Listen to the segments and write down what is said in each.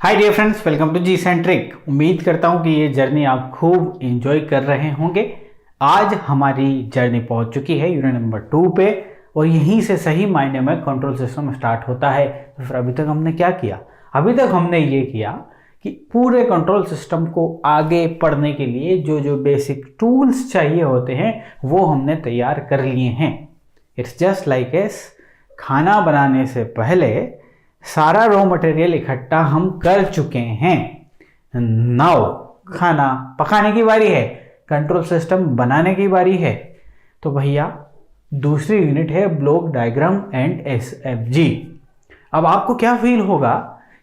Hi dear friends, welcome to G centric. उम्मीद करता हूँ कि ये जर्नी आप खूब एंजॉय कर रहे होंगे। आज हमारी जर्नी पहुँच चुकी है यूनिट नंबर 2 पे और यहीं से सही मायने में कंट्रोल सिस्टम स्टार्ट होता है। तो फिर अभी तक हमने क्या किया? अभी तक हमने ये किया कि पूरे कंट्रोल सिस्टम को आगे पढ़ने के लिए जो जो बेसिक टूल्स चाहिए होते हैं वो हमने तैयार कर लिए हैं। इट्स जस्ट लाइक एस खाना बनाने से पहले सारा रॉ मटेरियल इकट्ठा हम कर चुके हैं। नाउ खाना पकाने की बारी है, कंट्रोल सिस्टम बनाने की बारी है। तो भैया दूसरी यूनिट है ब्लॉक डायग्राम एंड एसएफजी। अब आपको क्या फील होगा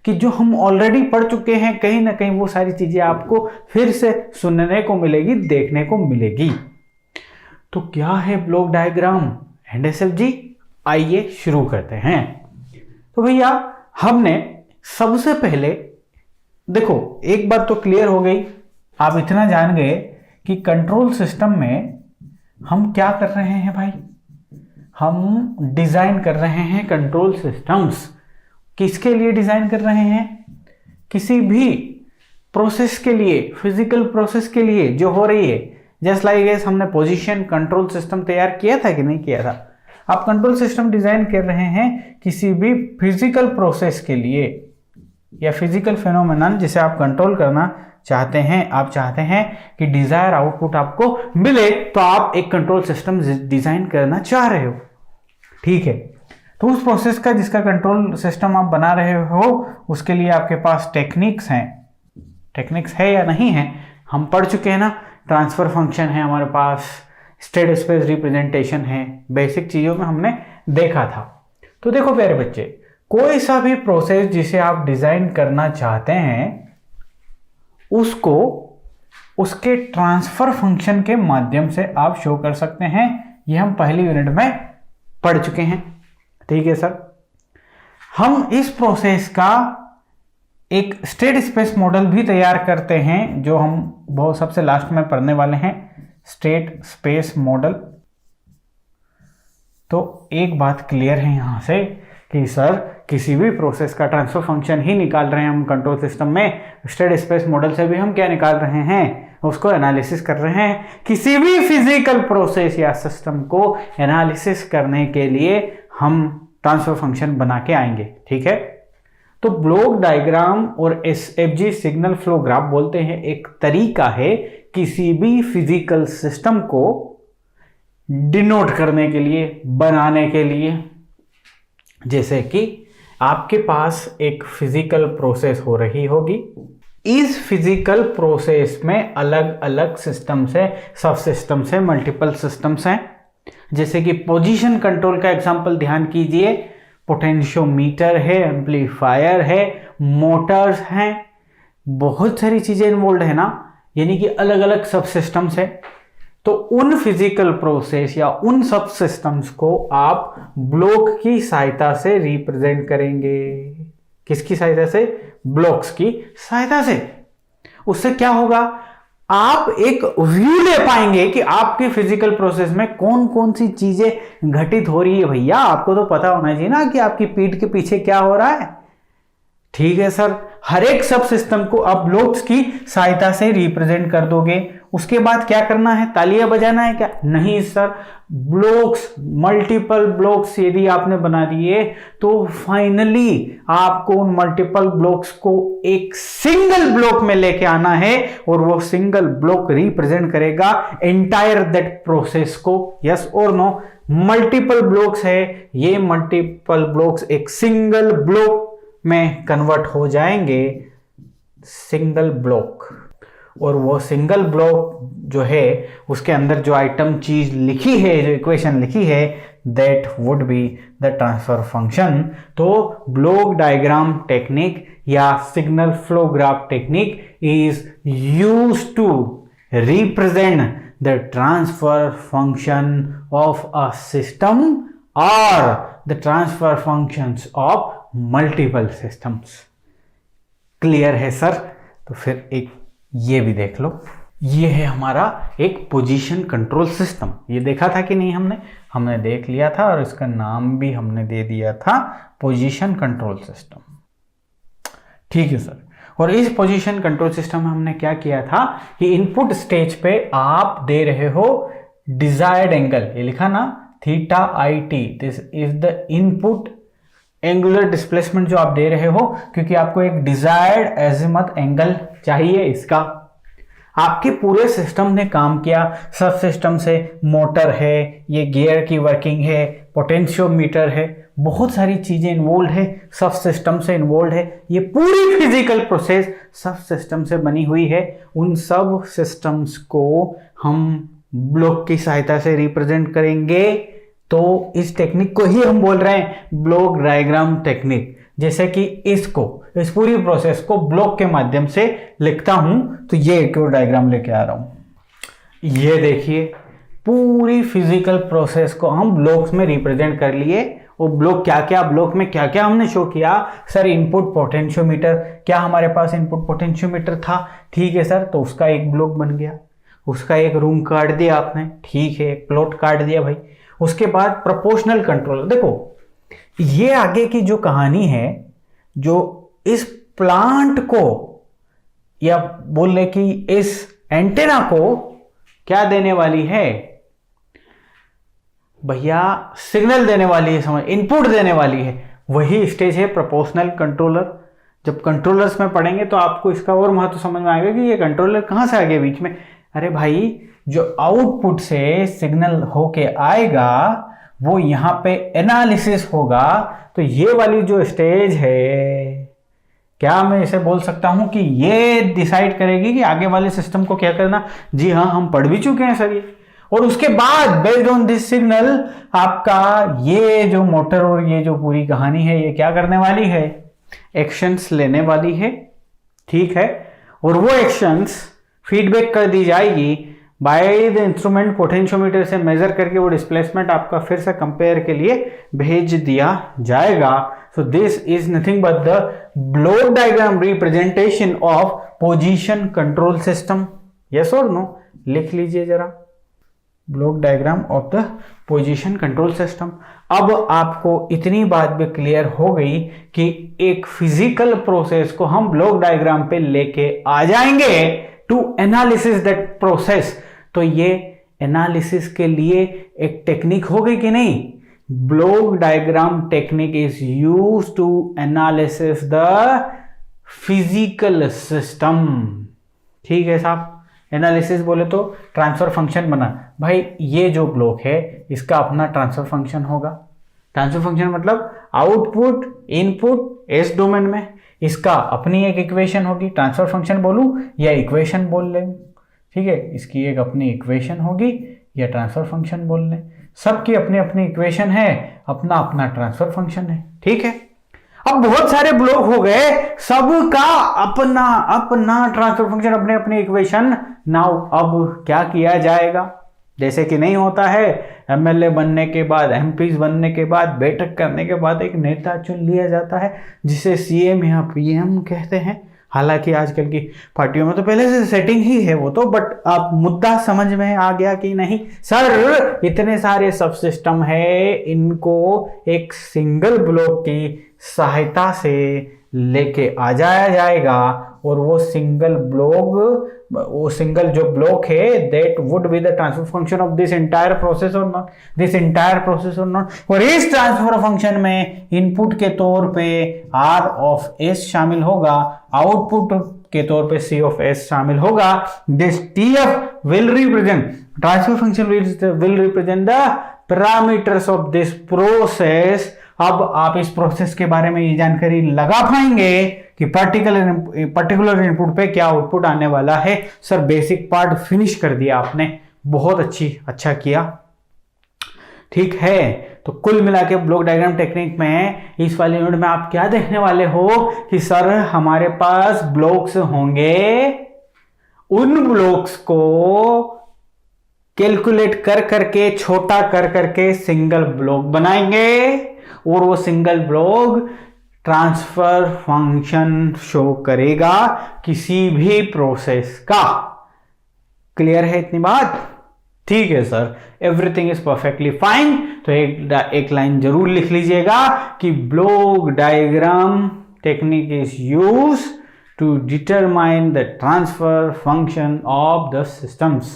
कि जो हम ऑलरेडी पढ़ चुके हैं कहीं ना कहीं वो सारी चीजें आपको फिर से सुनने को मिलेगी, देखने को मिलेगी। तो क्या है ब्लॉक डायग्राम एंड एसएफजी? आइए शुरू करते हैं। तो भैया हमने सबसे पहले देखो, एक बात तो क्लियर हो गई, आप इतना जान गए कि कंट्रोल सिस्टम में हम क्या कर रहे हैं भाई? हम डिजाइन कर रहे हैं कंट्रोल सिस्टम्स। किसके लिए डिजाइन कर रहे हैं? किसी भी प्रोसेस के लिए, फिजिकल प्रोसेस के लिए जो हो रही है। जस्ट लाइक एस हमने पोजीशन कंट्रोल सिस्टम तैयार किया था कि नहीं किया था? आप कंट्रोल सिस्टम डिजाइन कर रहे हैं किसी भी फिजिकल प्रोसेस के लिए या फिजिकल फेनोमेनन जिसे आप कंट्रोल करना चाहते हैं। आप चाहते हैं कि डिजायर आउटपुट आपको मिले, तो आप एक कंट्रोल सिस्टम डिजाइन करना चाह रहे हो, ठीक है। तो उस प्रोसेस का जिसका कंट्रोल सिस्टम आप बना रहे हो उसके लिए आपके पास टेक्निक्स हैं। टेक्निक्स है या नहीं है हम पढ़ चुके हैं ना। ट्रांसफर फंक्शन है हमारे पास, स्टेट स्पेस रिप्रेजेंटेशन है, बेसिक चीजों में हमने देखा था। तो देखो प्यारे बच्चे, कोई सा भी प्रोसेस जिसे आप डिजाइन करना चाहते हैं उसको उसके ट्रांसफर फंक्शन के माध्यम से आप शो कर सकते हैं। ये हम पहली यूनिट में पढ़ चुके हैं, ठीक है सर। हम इस प्रोसेस का एक स्टेट स्पेस मॉडल भी तैयार करते हैं जो हम बहुत सबसे लास्ट में पढ़ने वाले हैं, स्टेट स्पेस मॉडल। तो एक बात क्लियर है यहां से कि सर किसी भी प्रोसेस का ट्रांसफर फंक्शन ही निकाल रहे हैं हम कंट्रोल सिस्टम में, स्टेट स्पेस मॉडल से भी हम क्या निकाल रहे हैं? उसको एनालिसिस कर रहे हैं। किसी भी फिजिकल प्रोसेस या सिस्टम को एनालिसिस करने के लिए हम ट्रांसफर फंक्शन बना के आएंगे, ठीक है। तो ब्लॉक डायग्राम और एसएफजी सिग्नल फ्लो ग्राफ बोलते हैं एक तरीका है किसी भी फिजिकल सिस्टम को डिनोट करने के लिए, बनाने के लिए। जैसे कि आपके पास एक फिजिकल प्रोसेस हो रही होगी, इस फिजिकल प्रोसेस में अलग अलग सिस्टम्स है, सब सिस्टम्स है, मल्टीपल सिस्टम्स हैं। जैसे कि पोजीशन कंट्रोल का एग्जांपल ध्यान कीजिए, पोटेंशियोमीटर है, एम्पलीफायर है, मोटर्स हैं, बहुत सारी चीजें इन्वॉल्व है ना, यानी कि अलग अलग सब सिस्टम्स है। तो उन फिजिकल प्रोसेस या उन सब सिस्टम्स को आप ब्लॉक की सहायता से रिप्रेजेंट करेंगे। किसकी सहायता से? ब्लॉक्स की सहायता से। उससे क्या होगा? आप एक व्यू ले पाएंगे कि आपके फिजिकल प्रोसेस में कौन कौन सी चीजें घटित हो रही है। भैया आपको तो पता होना चाहिए ना कि आपकी पीठ के पीछे क्या हो रहा है, ठीक है सर। हर एक सब सिस्टम को आप ब्लॉक्स की सहायता से रिप्रेजेंट कर दोगे। उसके बाद क्या करना है? तालियां बजाना है क्या? नहीं सर, ब्लॉक्स, मल्टीपल ब्लॉक्स यदि आपने बना दिए तो फाइनली आपको उन मल्टीपल ब्लॉक्स को एक सिंगल ब्लॉक में लेके आना है और वो सिंगल ब्लॉक रिप्रेजेंट करेगा एंटायर दैट प्रोसेस को। यस और नो? मल्टीपल ब्लॉक्स है, ये मल्टीपल ब्लॉक्स एक सिंगल ब्लॉक में कन्वर्ट हो जाएंगे, सिंगल ब्लॉक। और वो सिंगल ब्लॉक जो है उसके अंदर जो आइटम चीज लिखी है, जो इक्वेशन लिखी है, that would be the transfer function. तो ब्लॉक डायग्राम टेक्निक या signal flow graph technique is used to represent the transfer function of a system और the transfer functions of multiple systems. Clear है sir? तो फिर एक ये भी देख लो, ये है हमारा एक पोजीशन कंट्रोल सिस्टम। ये देखा था कि नहीं? हमने देख लिया था और इसका नाम भी हमने दे दिया था पोजीशन कंट्रोल सिस्टम, ठीक है सर। और इस पोजीशन कंट्रोल सिस्टम में हमने क्या किया था कि इनपुट स्टेज पे आप दे रहे हो डिजायर्ड एंगल, ये लिखा ना theta I T, this is the input angular displacement जो आप दे रहे हो, क्योंकि आपको एक डिजायर्ड एजिमुथ एंगल चाहिए इसका। आपके पूरे सिस्टम ने काम किया, सब सिस्टम से मोटर है, ये गियर की वर्किंग है, पोटेंशियोमीटर है, बहुत सारी चीजें इन्वॉल्व है, सब सिस्टम से इन्वॉल्व है। ये पूरी फिजिकल प्रोसेस सब सिस्टम से बनी हुई है। उन सब सिस्टम्स को हम ब्लॉक की सहायता से रिप्रेजेंट करेंगे, तो इस टेक्निक को ही हम बोल रहे हैं ब्लॉक डायग्राम टेक्निक। जैसे कि इस पूरी प्रोसेस को ब्लॉक के माध्यम से लिखता हूं, तो ये एक और डायग्राम लेके आ रहा हूं। ये देखिए पूरी फिजिकल प्रोसेस को हम ब्लॉक्स में रिप्रेजेंट कर लिए। और ब्लॉक क्या क्या, ब्लॉक में क्या क्या हमने शो किया सर, इनपुट पोटेंशियोमीटर, क्या हमारे पास इनपुट पोटेंशियोमीटर था, ठीक है सर, तो उसका एक ब्लॉक बन गया, उसका एक रूम काट दिया आपने, ठीक है, एक प्लॉट काट दिया भाई। उसके बाद प्रोपोर्शनल कंट्रोलर, देखो ये आगे की जो कहानी है, जो इस प्लांट को या बोल रहे कि इस एंटेना को क्या देने वाली है भैया, सिग्नल देने वाली है, समझ, इनपुट देने वाली है, वही स्टेज है प्रोपोर्शनल कंट्रोलर। जब कंट्रोलर्स में पढ़ेंगे तो आपको इसका और महत्व समझ में आएगा कि ये कंट्रोलर कहां से आ गया बीच में। अरे भाई, जो आउटपुट से सिग्नल होके आएगा वो यहां पे एनालिसिस होगा, तो ये वाली जो स्टेज है, क्या मैं इसे बोल सकता हूं कि ये डिसाइड करेगी कि आगे वाले सिस्टम को क्या करना। जी हाँ, हम पढ़ भी चुके हैं सर ये। और उसके बाद बेस्ड ऑन दिस सिग्नल आपका ये जो मोटर और ये जो पूरी कहानी है, ये क्या करने वाली है, एक्शंस लेने वाली है, ठीक है। और वो एक्शंस फीडबैक कर दी जाएगी बाय द इंस्ट्रूमेंट, पोटेंशियोमीटर से मेजर करके वो डिस्प्लेसमेंट आपका फिर से कंपेयर के लिए भेज दिया जाएगा। So this is nothing but the block diagram representation of position control system. Yes और नो, लिख लीजिए जरा, block diagram of the position control system. अब आपको इतनी बात भी क्लियर हो गई कि एक फिजिकल प्रोसेस को हम ब्लॉक डायग्राम पे लेके आ जाएंगे टू एनालिसिस दैट प्रोसेस। तो ये एनालिसिस के लिए एक टेक्निक हो गई कि नहीं, block diagram technique is used to analysis the physical system. ठीक है साहब, एनालिसिस बोले तो ट्रांसफर फंक्शन बना भाई, ये जो ब्लॉक है इसका अपना ट्रांसफर फंक्शन होगा। ट्रांसफर फंक्शन मतलब आउटपुट इनपुट एस डोमेन में, इसका अपनी एक इक्वेशन होगी, ट्रांसफर फंक्शन बोलूं या इक्वेशन बोल लें, ठीक है, इसकी एक अपनी इक्वेशन होगी या ट्रांसफर फंक्शन बोल लें, सबकी अपनी अपनी इक्वेशन है, अपना अपना ट्रांसफर फंक्शन है, ठीक है। अब बहुत सारे ब्लॉक हो गए, सबका अपना अपना ट्रांसफर फंक्शन, अपने अपने इक्वेशन। नाउ अब क्या किया जाएगा, जैसे कि नहीं होता है एमएलए बनने के बाद, एमपीज बनने के बाद, बैठक करने के बाद एक नेता चुन लिया जाता है जिसे सीएम या पीएम कहते हैं। हालांकि आजकल की पार्टियों में तो पहले से सेटिंग ही है वो तो, बट आप मुद्दा समझ में आ गया कि नहीं सर, इतने सारे सब सिस्टम है, इनको एक सिंगल ब्लॉक की सहायता से लेके आ जाया जाएगा। और वो सिंगल जो ब्लॉक है that would be the transfer function of this entire process और नॉट, और इस ट्रांसफर फंक्शन में इनपुट के तौर पे R ऑफ S शामिल होगा, आउटपुट के तौर पे C ऑफ S शामिल होगा। This TF will represent, transfer function will represent the parameters of this process. अब आप इस प्रोसेस के बारे में ये जानकारी लगा पाएंगे कि पर्टिकुलर इनपुट पे क्या आउटपुट आने वाला है। सर बेसिक पार्ट फिनिश कर दिया आपने, बहुत अच्छा किया, ठीक है। तो कुल मिला के ब्लॉक डायग्राम टेक्निक में इस वाले यूनिट में आप क्या देखने वाले हो कि सर हमारे पास ब्लॉक्स होंगे, उन ब्लॉक्स को कैलकुलेट कर करके, छोटा कर करके सिंगल ब्लॉक बनाएंगे, और वो single block transfer function show करेगा किसी भी प्रोसेस का। क्लियर है इतनी बात? ठीक है sir, everything is perfectly fine. तो एक लाइन जरूर लिख लीजिएगा कि block diagram technique is use to determine the transfer function of the systems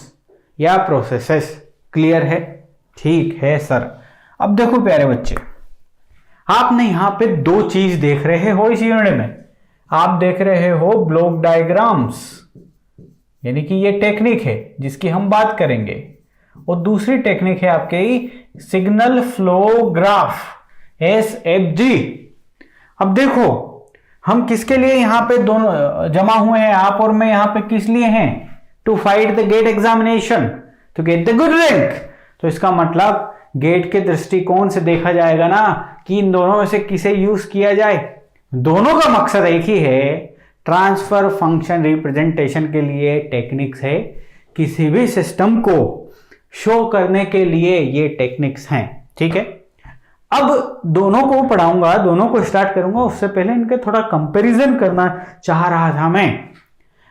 या प्रोसेसेस। क्लियर है? ठीक है सर। अब देखो प्यारे बच्चे, आपने यहां पे दो चीज देख रहे हो इस यूनिट में। आप देख रहे हो ब्लॉक डायग्राम्स, यानी कि ये टेक्निक है जिसकी हम बात करेंगे, और दूसरी टेक्निक है आपके सिग्नल फ्लो ग्राफ, SFG। अब देखो हम किसके लिए यहां पे दोनों जमा हुए हैं, आप और मैं यहां पे किस लिए हैं? To fight the GATE examination, to get the good rank. तो इसका मतलब गेट के दृष्टिकोण से देखा जाएगा ना कि इन दोनों में से किसे यूज किया जाए। दोनों का मकसद एक ही है, ट्रांसफर फंक्शन रिप्रेजेंटेशन के लिए टेक्निक्स है, किसी भी सिस्टम को शो करने के लिए ये टेक्निक्स हैं। ठीक है, अब दोनों को पढ़ाऊंगा, दोनों को स्टार्ट करूंगा, उससे पहले इनके थोड़ा कंपैरिजन करना चाह रहा था मैं।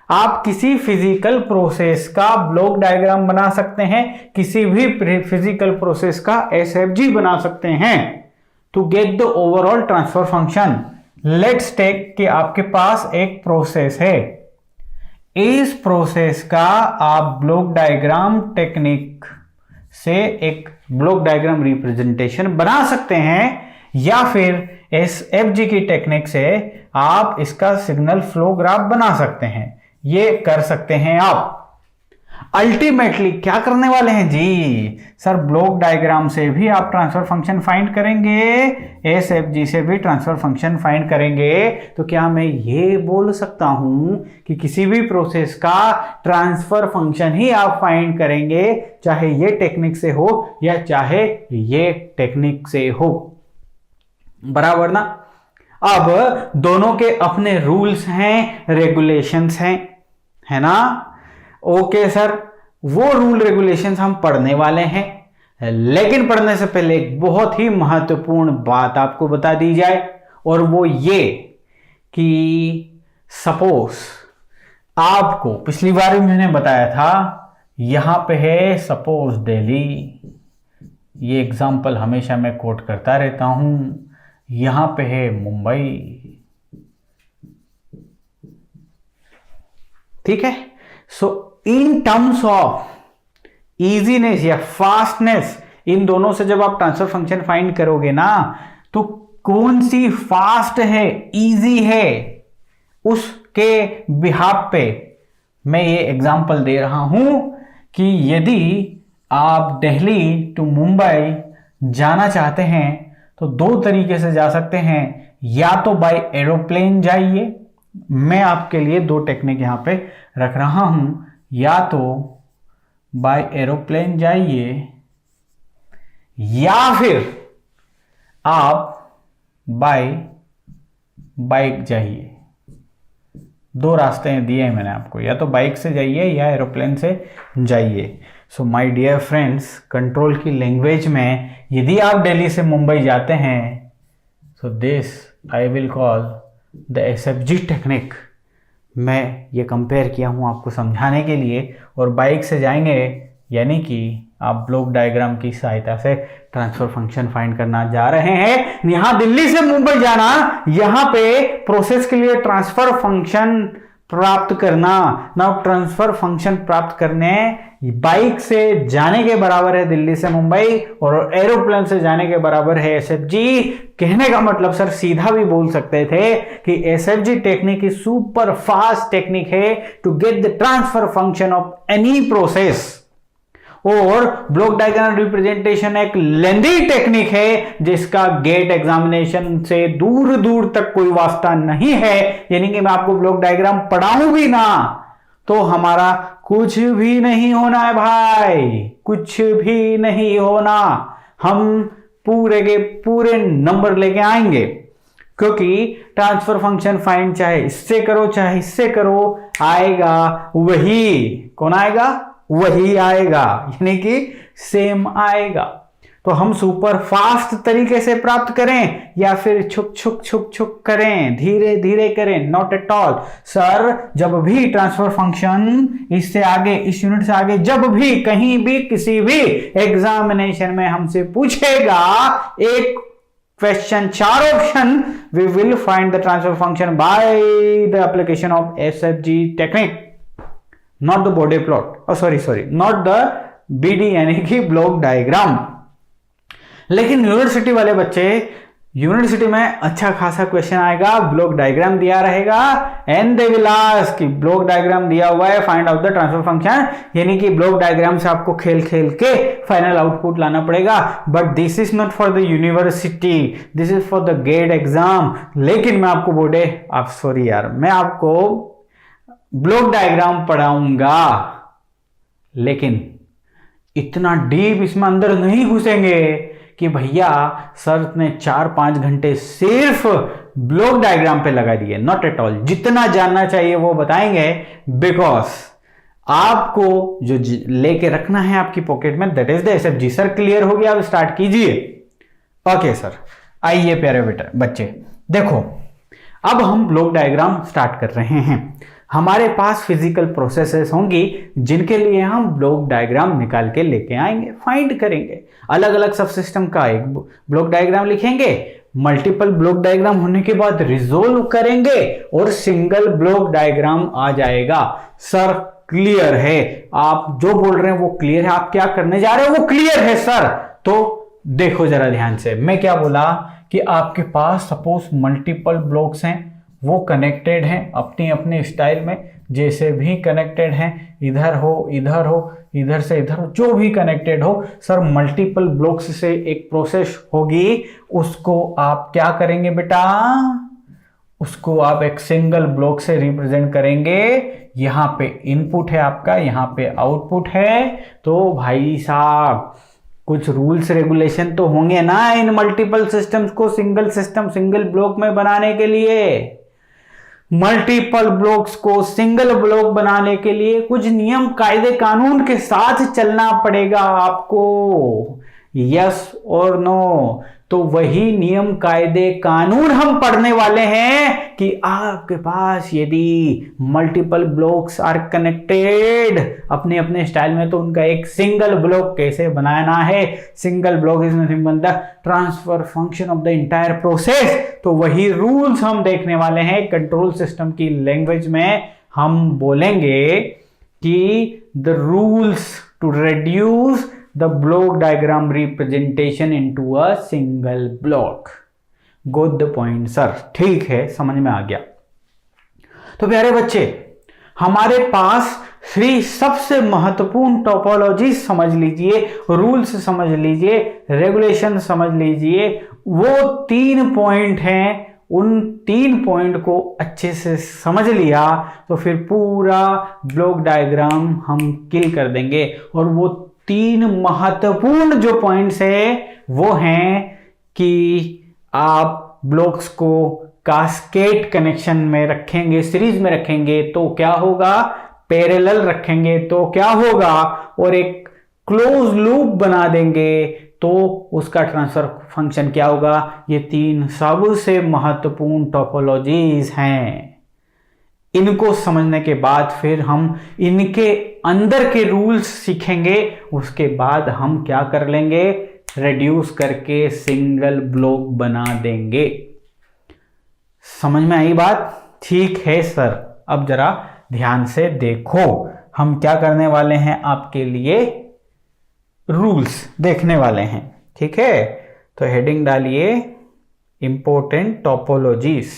आप किसी फिजिकल प्रोसेस का ब्लॉक डायग्राम बना सकते हैं, किसी भी फिजिकल प्रोसेस का SFG बना सकते हैं to get the overall transfer function. Let's take कि आपके पास एक प्रोसेस है, इस प्रोसेस का आप ब्लॉक डायग्राम टेक्निक से एक ब्लॉक डायग्राम रिप्रेजेंटेशन बना सकते हैं, या फिर SFG की टेक्निक से आप इसका सिग्नल फ्लो ग्राफ बना सकते हैं। ये कर सकते हैं आप। अल्टीमेटली क्या करने वाले हैं जी? सर ब्लॉक डायग्राम से भी आप ट्रांसफर फंक्शन फाइंड करेंगे, SFG से भी ट्रांसफर फंक्शन फाइंड करेंगे। तो क्या मैं ये बोल सकता हूं कि किसी भी प्रोसेस का ट्रांसफर फंक्शन ही आप फाइंड करेंगे, चाहे ये टेक्निक से हो या चाहे ये टेक्निक से हो, बराबर ना? अब दोनों के अपने रूल्स हैं, रेगुलेशंस हैं, है ना? ओके सर, वो रूल रेगुलेशंस हम पढ़ने वाले हैं, लेकिन पढ़ने से पहले एक बहुत ही महत्वपूर्ण बात आपको बता दी जाए, और वो ये कि सपोज आपको पिछली बार भी मैंने बताया था, यहां पे है सपोज दिल्ली, ये एग्जांपल हमेशा मैं कोट करता रहता हूं, यहां पे है मुंबई। ठीक है, सो इन टर्म्स ऑफ इजीनेस या फास्टनेस, इन दोनों से जब आप ट्रांसफर फंक्शन फाइंड करोगे ना, तो कौन सी फास्ट है, इजी है, उसके बिहाफ पे मैं ये एग्जांपल दे रहा हूं कि यदि आप दिल्ली टू मुंबई जाना चाहते हैं तो दो तरीके से जा सकते हैं, या तो बाय एरोप्लेन जाइए, मैं आपके लिए दो टेक्निक यहां पे रख रहा हूं, या तो बाय एरोप्लेन जाइए या फिर आप बाय बाइक जाइए। दो रास्ते दिए हैं मैंने आपको, या तो बाइक से जाइए या एरोप्लेन से जाइए। So my dear friends, control की लैंग्वेज में यदि आप दिल्ली से मुंबई जाते हैं, so this I will call the SFG technique. मैं ये कंपेयर किया हूँ आपको समझाने के लिए, और बाइक से जाएंगे यानी कि आप ब्लॉक डायग्राम की सहायता से ट्रांसफर फंक्शन फाइंड करना जा रहे हैं। यहां दिल्ली से मुंबई जाना, यहां पे प्रोसेस के लिए ट्रांसफर फंक्शन प्राप्त करना ना, ट्रांसफर फंक्शन प्राप्त करने बाइक से जाने के बराबर है दिल्ली से मुंबई, और एरोप्लेन से जाने के बराबर है SFG। कहने का मतलब सर सीधा भी बोल सकते थे कि SFG technique is super fast technique है to get the transfer function of any process, और ब्लॉक डायग्राम रिप्रेजेंटेशन एक लेंदी टेक्निक है जिसका गेट एग्जामिनेशन से दूर दूर तक कोई वास्ता नहीं है। यानी कि मैं आपको ब्लॉक डायग्राम पढ़ाऊं भी ना तो हमारा कुछ भी नहीं होना है भाई, कुछ भी नहीं होना। हम पूरे के पूरे नंबर लेके आएंगे, क्योंकि ट्रांसफर फंक्शन फाइंड चाहे इससे करो चाहे इससे करो, आएगा वही। कौन आएगा? वही आएगा, यानी कि सेम आएगा। तो हम सुपर फास्ट तरीके से प्राप्त करें या फिर छुक छुक छुक छुक करें, धीरे धीरे करें, नॉट एट ऑल। सर जब भी ट्रांसफर फंक्शन इससे आगे, इस यूनिट से आगे, जब भी कहीं भी किसी भी एग्जामिनेशन में हमसे पूछेगा एक question, 4 option, we will find the transfer function by the application of SFG technique, not the Bode plot, sorry not the BD यानी कि ब्लॉक डायग्राम। लेकिन यूनिवर्सिटी वाले बच्चे, यूनिवर्सिटी में अच्छा खासा क्वेश्चन आएगा, ब्लॉक डायग्राम दिया रहेगा एंड दे विल आस्क कि ब्लॉक डायग्राम दिया हुआ है, find out the transfer function, यानी कि ब्लॉक डायग्राम से आपको खेल खेल के फाइनल आउटपुट लाना पड़ेगा। But this is not for the university, this is for the GATE exam. लेकिन मैं आपको बोर्डे, आप सॉरी यार, मैं आपको ब्लॉक डायग्राम पढ़ाऊंगा, लेकिन इतना डीप इसमें अंदर नहीं घुसेंगे कि भैया सर ने 4-5 घंटे सिर्फ ब्लॉक डायग्राम पे लगा दिए, नॉट एट ऑल। जितना जानना चाहिए वो बताएंगे, बिकॉज आपको जो लेके रखना है आपकी पॉकेट में, that is the SFG. Sir clear हो गया, अब स्टार्ट कीजिए। ओके सर, आइए प्यारे बेटा बच्चे, देखो अब हम ब्लॉक डायग्राम स्टार्ट कर रहे हैं। हमारे पास फिजिकल प्रोसेसेस होंगी जिनके लिए हम ब्लॉक डायग्राम निकाल के लेके आएंगे, फाइंड करेंगे। अलग अलग सब सिस्टम का एक ब्लॉक डायग्राम लिखेंगे, मल्टीपल ब्लॉक डायग्राम होने के बाद रिजोल्व करेंगे और सिंगल ब्लॉक डायग्राम आ जाएगा। सर क्लियर है, आप जो बोल रहे हैं वो क्लियर है, आप क्या करने जा रहे हो वो क्लियर है सर। तो देखो जरा ध्यान से, मैं क्या बोला कि आपके पास सपोज मल्टीपल ब्लॉक्स हैं, वो कनेक्टेड हैं अपनी अपने स्टाइल में, जैसे भी कनेक्टेड हैं, इधर हो इधर हो, इधर से इधर हो, जो भी कनेक्टेड हो। सर मल्टीपल ब्लॉक्स से एक प्रोसेस होगी, उसको आप क्या करेंगे बेटा, उसको आप एक सिंगल ब्लॉक से रिप्रेजेंट करेंगे। यहां पे इनपुट है आपका, यहां पे आउटपुट है। तो भाई साहब कुछ रूल्स रेगुलेशन तो होंगे ना इन मल्टीपल सिस्टम्स को सिंगल सिस्टम, सिंगल ब्लॉक में बनाने के लिए। मल्टीपल ब्लॉक्स को सिंगल ब्लॉक बनाने के लिए कुछ नियम कायदे कानून के साथ चलना पड़ेगा आपको, यस और नो। तो वही नियम कायदे कानून हम पढ़ने वाले हैं कि आपके पास यदि मल्टीपल ब्लॉक्स आर कनेक्टेड अपने अपने स्टाइल में, तो उनका एक सिंगल ब्लॉक कैसे बनाना है। Single block is nothing but the transfer function of the entire process. तो वही रूल्स हम देखने वाले हैं। कंट्रोल सिस्टम की लैंग्वेज में हम बोलेंगे कि the rules to reduce the block diagram representation into a single block. Got the point sir? ठीक है, समझ में आ गया। तो प्यारे बच्चे, हमारे पास 3 सबसे महत्वपूर्ण टोपोलॉजी समझ लीजिए, रूल्स समझ लीजिए, रेगुलेशन समझ लीजिए। वो 3 पॉइंट हैं, उन 3 पॉइंट को अच्छे से समझ लिया तो फिर पूरा ब्लॉक डायग्राम हम किल कर देंगे। और वो 3 महत्वपूर्ण जो पॉइंट्स है वो हैं कि आप ब्लॉक्स को कास्केड कनेक्शन में रखेंगे, सीरीज में रखेंगे तो क्या होगा, पैरेलल रखेंगे तो क्या होगा, और एक क्लोज लूप बना देंगे तो उसका ट्रांसफर फंक्शन क्या होगा। ये 3 सबसे महत्वपूर्ण टोपोलॉजीज हैं। इनको समझने के बाद फिर हम इनके अंदर के रूल्स सीखेंगे। उसके बाद हम क्या कर लेंगे, रिड्यूस करके सिंगल ब्लॉक बना देंगे। समझ में आई बात? ठीक है सर। अब जरा ध्यान से देखो, हम क्या करने वाले हैं, आपके लिए रूल्स देखने वाले हैं। ठीक है, तो हेडिंग डालिए इंपॉर्टेंट टोपोलॉजीज।